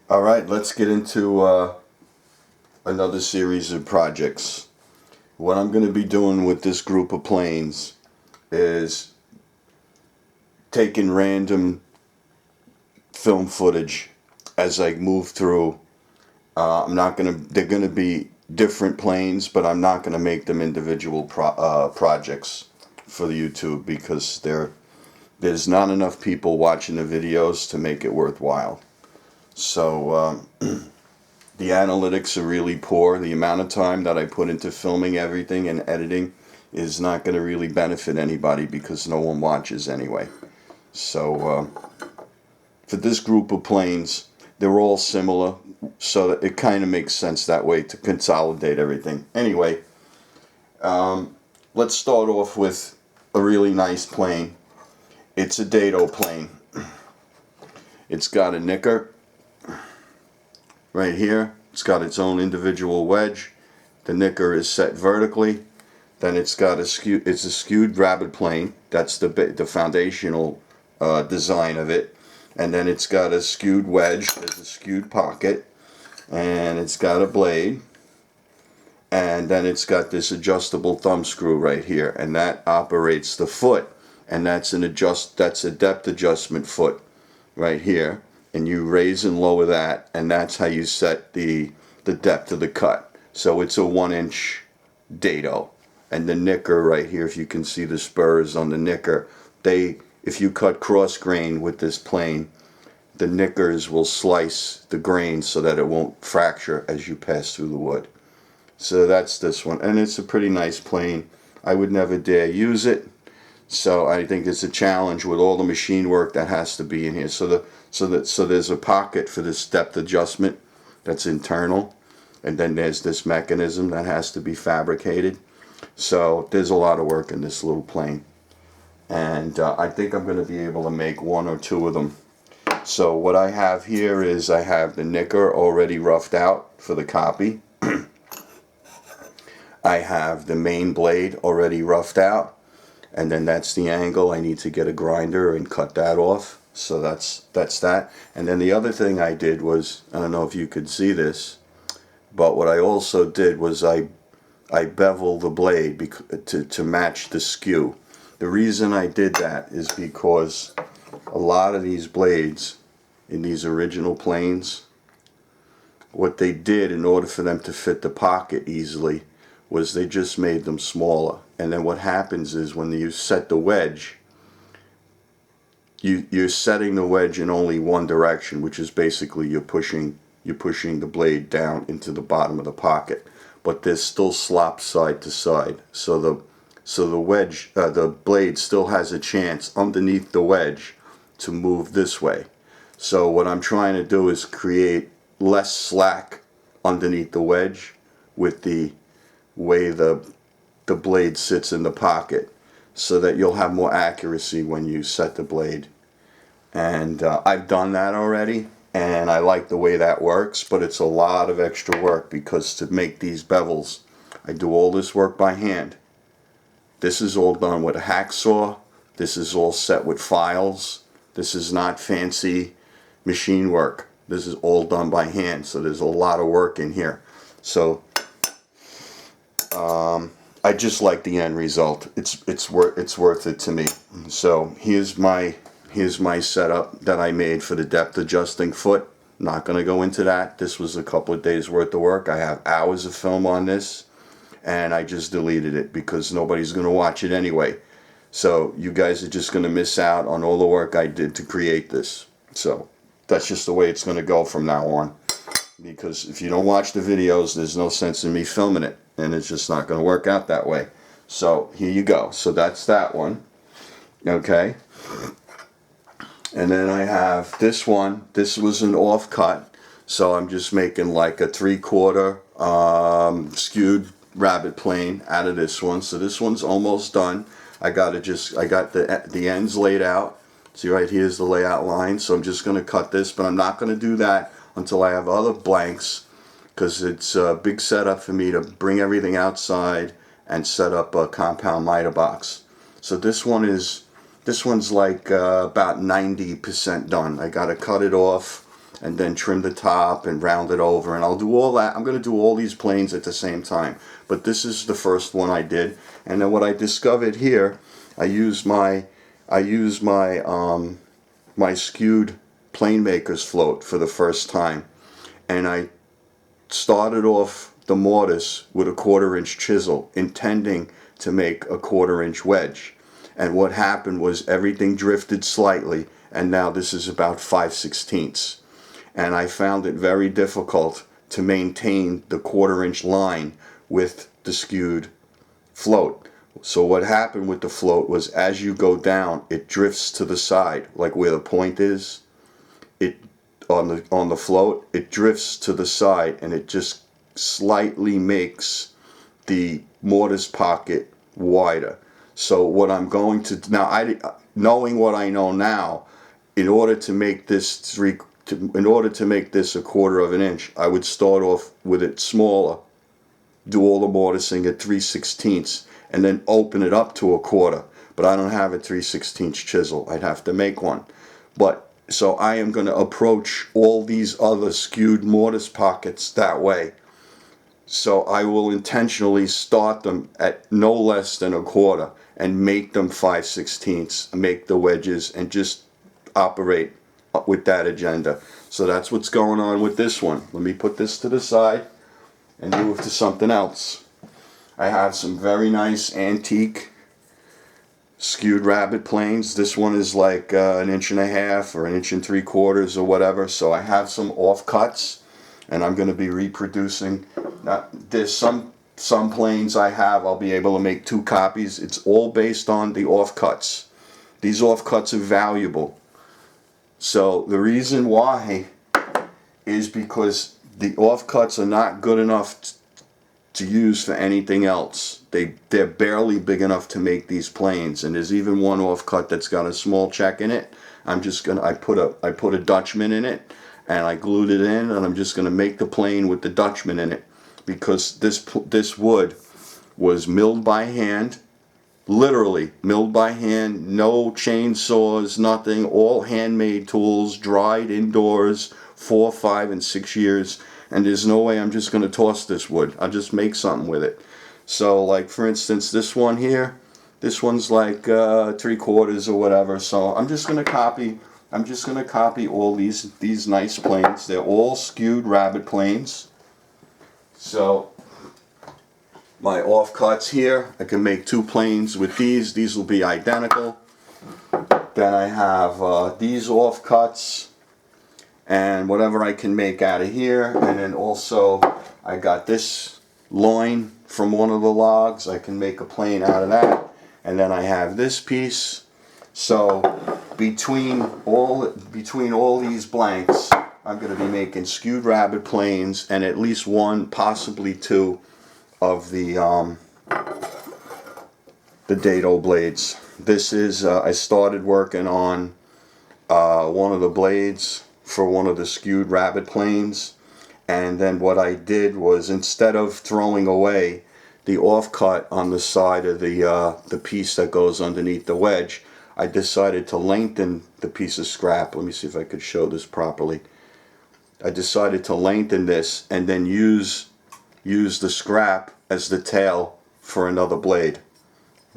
Alright, let's get into another series of projects. What I'm going to be doing with this group of planes is taking random film footage as I move through. They're going to be different planes, but I'm not going to make them individual projects for the YouTube because there's not enough people watching the videos to make it worthwhile. So the analytics are really poor. The amount of time that I put into filming everything and editing is not going to really benefit anybody because no one watches anyway. So for this group of planes, they're all similar, so that it kind of makes sense that way to consolidate everything. Anyway, let's start off with a really nice plane. It's a dado plane. It's got a nicker right here. It's got its own individual wedge. The nicker is set vertically. Then it's got a skewed rabbit plane. That's the foundational design of it. And then it's got a skewed wedge. There's a skewed pocket, and it's got a blade. And then it's got this adjustable thumb screw right here, and that operates the foot. And that's a depth adjustment foot right here. And you raise and lower that, and that's how you set the depth of the cut. So it's a 1-inch dado. And the nicker right here, if you can see the spurs on the nicker, if you cut cross grain with this plane, the nickers will slice the grain so that it won't fracture as you pass through the wood. So that's this one, and it's a pretty nice plane. I would never dare use it. So I think it's a challenge with all the machine work that has to be in here. So there's a pocket for this depth adjustment that's internal, and then there's this mechanism that has to be fabricated. So there's a lot of work in this little plane, and I think I'm going to be able to make one or two of them. So what I have here is I have the nicker already roughed out for the copy. I have the main blade already roughed out. And then that's the angle. I need to get a grinder and cut that off. So that's that. And then the other thing I did was, I don't know if you could see this, but what I also did was I bevel the blade to match the skew. The reason I did that is because a lot of these blades in these original planes, what they did in order for them to fit the pocket easily was they just made them smaller. And then what happens is when you set the wedge, you're setting the wedge in only one direction, which is basically you're pushing the blade down into the bottom of the pocket. But there's still slop side to side, so the blade still has a chance underneath the wedge to move this way. So what I'm trying to do is create less slack underneath the wedge with the way the blade sits in the pocket, so that you'll have more accuracy when you set the blade. And I've done that already, and I like the way that works, but it's a lot of extra work because to make these bevels, I do all this work by hand. This is all done with a hacksaw. This is all set with files. This is not fancy machine work. This is all done by hand, so there's a lot of work in here. So I just like the end result. It's worth it to me. So here's my setup that I made for the depth adjusting foot. Not going to go into that. This was a couple of days worth of work. I have hours of film on this, and I just deleted it because nobody's going to watch it anyway. So you guys are just going to miss out on all the work I did to create this. So that's just the way it's going to go from now on. Because if you don't watch the videos, there's no sense in me filming it, and it's just not going to work out that way. So here you go. So that's that one. Okay. And then I have this one. This was an off cut, so I'm just making like a 3/4 skewed rabbit plane out of this one. So this one's almost done. I got the ends laid out. See right here's the layout line. So I'm just going to cut this, but I'm not going to do that until I have other blanks, because it's a big setup for me to bring everything outside and set up a compound miter box. So this one's like about 90% done. I got to cut it off and then trim the top and round it over, and I'll do all that. I'm going to do all these planes at the same time, but this is the first one I did. And then what I discovered here, I used my my Skewed plane maker's float for the first time, and I started off the mortise with a 1/4-inch chisel, intending to make a 1/4-inch wedge. And what happened was everything drifted slightly, and now this is about 5/16. And I found it very difficult to maintain the 1/4-inch line with the Skewed float. So what happened with the float was, as you go down, it drifts to the side, like where the point is. It on the float, it drifts to the side, and it just slightly makes the mortise pocket wider. So what I'm going to now, knowing what I know now, in order to make this a 1/4 of an inch, I would start off with it smaller, do all the mortising at 3/16, and then open it up to a 1/4. But I don't have a 3/16 chisel. I'd have to make one. But so I am going to approach all these other Skewed mortise pockets that way. So I will intentionally start them at no less than a 1/4 and make them 5/16, make the wedges, and just operate with that agenda. So that's what's going on with this one. Let me put this to the side and move to something else. I have some very nice antique Skewed rabbet planes. This one is like 1.5 or 1 3/4 or whatever. So I have some offcuts, and I'm going to be reproducing. There's some planes I have, I'll be able to make 2 copies. It's all based on the offcuts. These offcuts are valuable. So the reason why is because the offcuts are not good enough to use for anything else. They're barely big enough to make these planes, and there's even one offcut that's got a small check in it. I put a Dutchman in it, and I glued it in, and I'm just gonna make the plane with the Dutchman in it, because this wood was milled by hand, literally milled by hand, no chainsaws, nothing, all handmade tools, dried indoors, 4, 5, and 6 years. And there's no way I'm just going to toss this wood. I'll just make something with it. So, like, for instance, this one here, this one's like 3/4 or whatever. So I'm just going to copy all these nice planes. They're all Skewed rabbet planes. So my offcuts here, I can make 2 planes with these. These will be identical. Then I have these offcuts, and whatever I can make out of here. And then also I got this loin from one of the logs. I can make a plane out of that. And then I have this piece. So between all these blanks, I'm going to be making Skewed rabbet planes, and at least 1, possibly 2 of the dado blades. This is I started working on one of the blades for one of the Skewed rabbet planes, and then what I did was, instead of throwing away the offcut on the side of the piece that goes underneath the wedge, I decided to lengthen the piece of scrap. Let me see if I could show this properly. I decided to lengthen this and then use the scrap as the tail for another blade.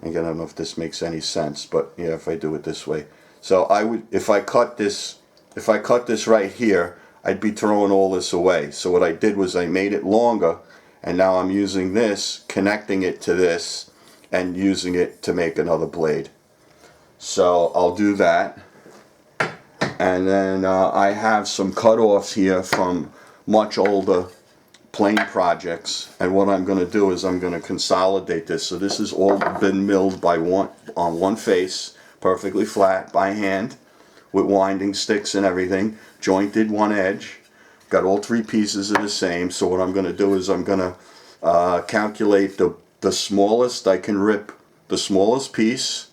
Again, I don't know if this makes any sense, but yeah, if I do it this way. So if I cut this right here, I'd be throwing all this away. So what I did was I made it longer, and now I'm using this, connecting it to this, and using it to make another blade. So I'll do that. And then I have some cutoffs here from much older plane projects, and what I'm going to do is I'm going to consolidate this. So this has all been milled on one face, perfectly flat by hand, with winding sticks and everything, jointed one edge, got all 3 pieces are the same. So what I'm going to do is I'm going to calculate the smallest, I can rip the smallest piece,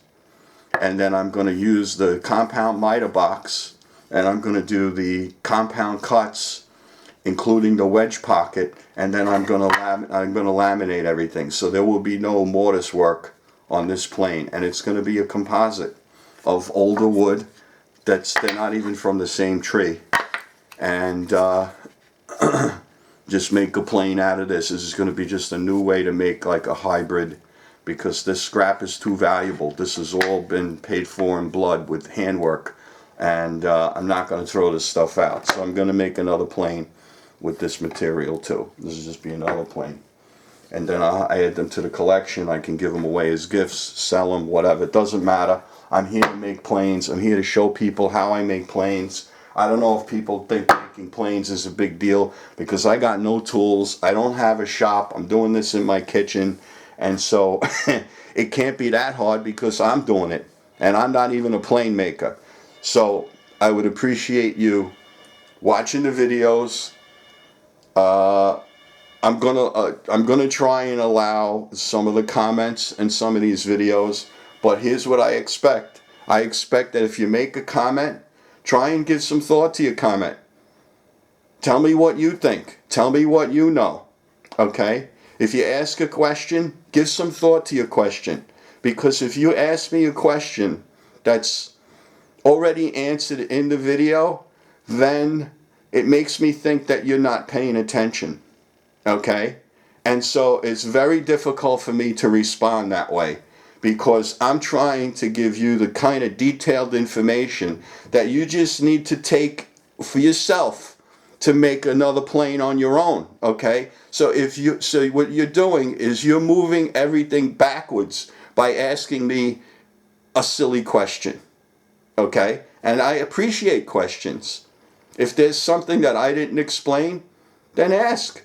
and then I'm going to use the compound miter box, and I'm going to do the compound cuts, including the wedge pocket, and then I'm going to laminate everything. So there will be no mortise work on this plane, and it's going to be a composite of older wood they're not even from the same tree. and just make a plane out of this. This is going to be just a new way to make like a hybrid, because this scrap is too valuable. This has all been paid for in blood with handwork, and I'm not going to throw this stuff out. So I'm going to make another plane with this material too. This will just be another plane. And then I'll add them to the collection. I can give them away as gifts, sell them, whatever. It doesn't matter. I'm here to make planes. I'm here to show people how I make planes. I don't know if people think making planes is a big deal, because I got no tools. I don't have a shop. I'm doing this in my kitchen. And so it can't be that hard, because I'm doing it. And I'm not even a plane maker. So I would appreciate you watching the videos. I'm gonna try and allow some of the comments in some of these videos, but here's what I expect. I expect that if you make a comment, try and give some thought to your comment. Tell me what you think. Tell me what you know. Okay? If you ask a question, give some thought to your question. Because if you ask me a question that's already answered in the video, then it makes me think that you're not paying attention. Okay? And so it's very difficult for me to respond that way, because I'm trying to give you the kind of detailed information that you just need to take for yourself to make another plane on your own. Okay? So what you're doing is you're moving everything backwards by asking me a silly question. Okay? And I appreciate questions. If there's something that I didn't explain, then ask.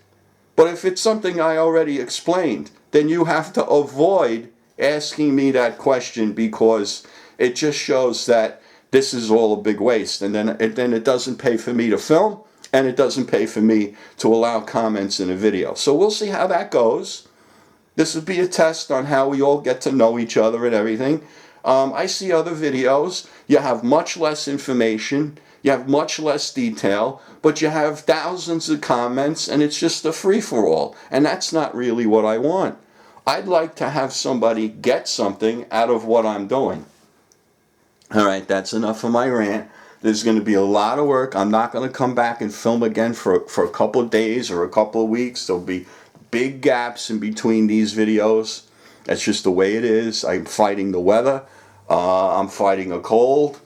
But if it's something I already explained, then you have to avoid asking me that question, because it just shows that this is all a big waste. And then it doesn't pay for me to film, and it doesn't pay for me to allow comments in a video. So we'll see how that goes. This will be a test on how we all get to know each other and everything. I see other videos. You have much less information. You have much less detail, but you have thousands of comments, and it's just a free-for-all. And that's not really what I want. I'd like to have somebody get something out of what I'm doing. All right, that's enough of my rant. There's going to be a lot of work. I'm not going to come back and film again for a couple of days or a couple of weeks. There'll be big gaps in between these videos. That's just the way it is. I'm fighting the weather. I'm fighting a cold.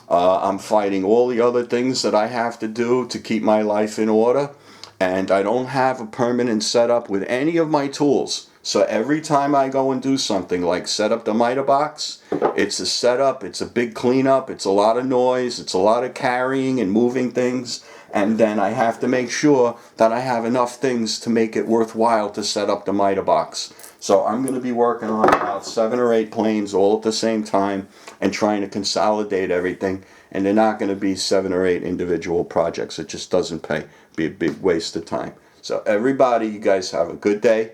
I'm fighting all the other things that I have to do to keep my life in order. And I don't have a permanent setup with any of my tools. So every time I go and do something like set up the miter box, it's a setup, it's a big cleanup, it's a lot of noise, it's a lot of carrying and moving things. And then I have to make sure that I have enough things to make it worthwhile to set up the miter box. So I'm going to be working on about 7 or 8 planes all at the same time and trying to consolidate everything. And they're not going to be 7 or 8 individual projects. It just doesn't pay. It'd be a big waste of time. So everybody, you guys have a good day.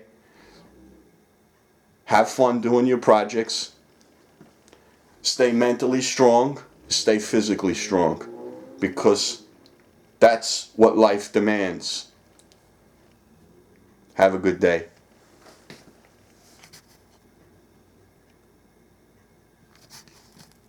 Have fun doing your projects. Stay mentally strong. Stay physically strong. Because that's what life demands. Have a good day.